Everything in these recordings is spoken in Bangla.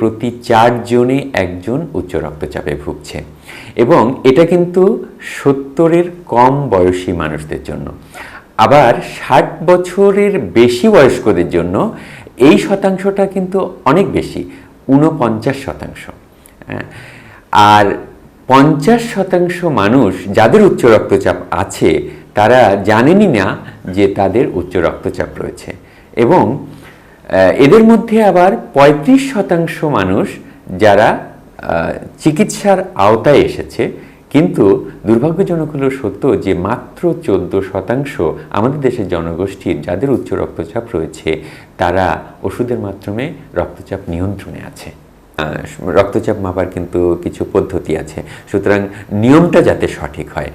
প্রতি 4 জনে একজন উচ্চ রক্তচাপে ভুগছে এবং এটা কিন্তু 70-এর কম বয়সী মানুষদের জন্য। আবার 60 বছরের বেশি বয়স্কদের জন্য এই শতাংশটা কিন্তু অনেক বেশি, 49%। আর 50% মানুষ যাদের উচ্চ রক্তচাপ আছে তারা জানেনই না যে তাদের উচ্চ রক্তচাপ রয়েছে এবং এদের মধ্যে আবার 35% মানুষ যারা চিকিৎসার আওতায় এসেছে, কিন্তু দুর্ভাগ্যজনক হলো সত্য যে মাত্র 14% আমাদের দেশের জনগোষ্ঠীর যাদের উচ্চ রক্তচাপ রয়েছে তারা ওষুধের মাধ্যমে রক্তচাপ নিয়ন্ত্রণে আছে। রক্তচাপ মাপার কিন্তু কিছু পদ্ধতি আছে, সুতরাং নিয়মটা যাতে সঠিক হয়,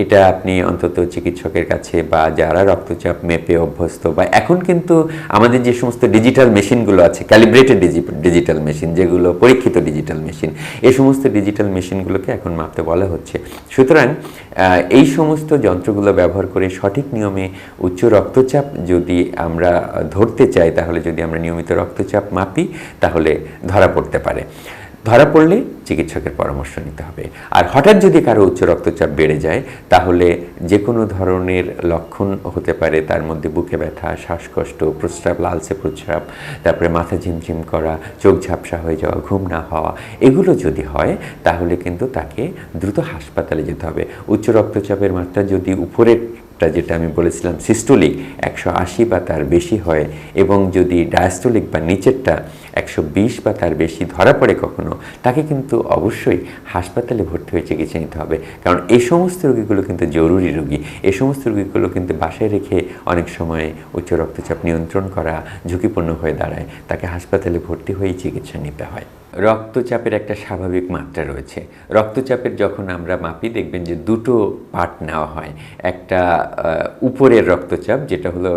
এটা আপনি অন্তত চিকিৎসকের কাছে বা যারা রক্তচাপ মেপে অভ্যস্ত, বা এখন কিন্তু আমাদের যে সমস্ত ডিজিটাল মেশিনগুলো আছে, ক্যালিব্রেটেড ডিজিটাল মেশিন, যেগুলো পরীক্ষিত ডিজিটাল মেশিন, এই সমস্ত ডিজিটাল মেশিনগুলোকে এখন মাপতে বলা হচ্ছে। সুতরাং এই সমস্ত যন্ত্রগুলো ব্যবহার করে সঠিক নিয়মে উচ্চ রক্তচাপ যদি আমরা ধরতে চাই, তাহলে যদি আমরা নিয়মিত রক্তচাপ মাপি তাহলে ধরা পড়তে পারে। ধরা পড়লে চিকিৎসকের পরামর্শ নিতে হবে। আর হঠাৎ যদি কারো উচ্চ রক্তচাপ বেড়ে যায় তাহলে যে কোনো ধরনের লক্ষণ হতে পারে, তার মধ্যে বুকে ব্যথা, শ্বাসকষ্ট, প্রস্রাব, লালচে প্রস্রাব, তারপরে মাথা ঝিমঝিম করা, চোখ ঝাপসা হয়ে যাওয়া, ঘুম না হওয়া, এগুলো যদি হয় তাহলে কিন্তু তাকে দ্রুত হাসপাতালে যেতে হবে। উচ্চ রক্তচাপের মাত্রা যদি উপরের যেটা আমি বলেছিলাম সিস্টোলিক 180 বা তার বেশি হয় এবং যদি ডায়াস্টোলিক বা নিচেরটা 120 বা তার বেশি ধরা পড়ে কখনো, তাকে কিন্তু অবশ্যই হাসপাতালে ভর্তি হয়ে চিকিৎসা নিতে হবে। কারণ এই সমস্ত রোগীগুলো কিন্তু জরুরি রোগী, এই সমস্ত রোগীগুলো কিন্তু বাসায় রেখে অনেক সময় উচ্চ রক্তচাপ নিয়ন্ত্রণ করা ঝুঁকিপূর্ণ হয়ে দাঁড়ায়, তাকে হাসপাতালে ভর্তি হয়েই চিকিৎসা নিতে হয়। রক্তচাপের একটা স্বাভাবিক মাত্রা রয়েছে। রক্তচাপের যখন আমরা মাপি দেখবেন যে দুটো পার্ট নেওয়া হয়। একটা উপরের রক্তচাপ, যেটা হলো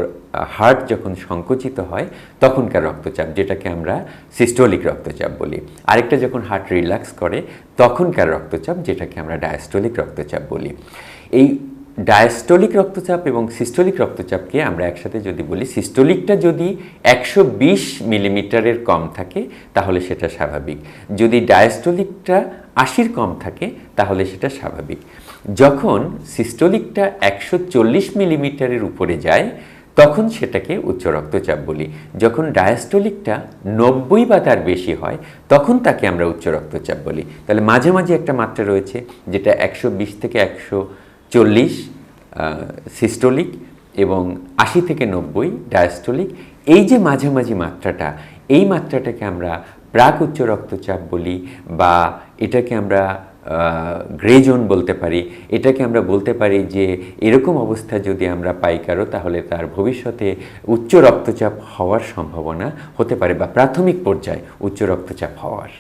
হার্ট যখন সংকুচিত হয় তখনকার রক্তচাপ, যেটাকে আমরা সিস্টোলিক রক্তচাপ বলি। আরেকটা যখন হার্ট রিল্যাক্স করে তখনকার রক্তচাপ, যেটাকে আমরা ডায়াস্টোলিক রক্তচাপ বলি। এই ডায়াস্টোলিক রক্তচাপ এবং সিস্টোলিক রক্তচাপকে আমরা একসাথে যদি বলি, সিস্টোলিকটা যদি 120 মিলিমিটারের কম থাকে তাহলে সেটা স্বাভাবিক, যদি ডায়াস্টোলিকটা 80-র কম থাকে তাহলে সেটা স্বাভাবিক। যখন সিস্টোলিকটা 140 মিলিমিটারের উপরে যায় তখন সেটাকে উচ্চ রক্তচাপ বলি। যখন ডায়াস্টোলিকটা 90 বা তার বেশি হয় তখন তাকে আমরা উচ্চ রক্তচাপ বলি। তাহলে মাঝে মাঝে একটা মাত্রা রয়েছে যেটা 120 থেকে 140 সিস্টোলিক এবং 80 থেকে 90 ডায়াস্টোলিক। এই যে মাঝামাঝি মাত্রাটা, এই মাত্রাটাকে আমরা প্রাক উচ্চ রক্তচাপ বলি, বা এটাকে আমরা গ্রে জোন বলতে পারি। এটাকে আমরা বলতে পারি যে এরকম অবস্থা যদি আমরা পাই কারো, তাহলে তার ভবিষ্যতে উচ্চ রক্তচাপ হওয়ার সম্ভাবনা হতে পারে বা প্রাথমিক পর্যায়ে উচ্চ রক্তচাপ হওয়ার।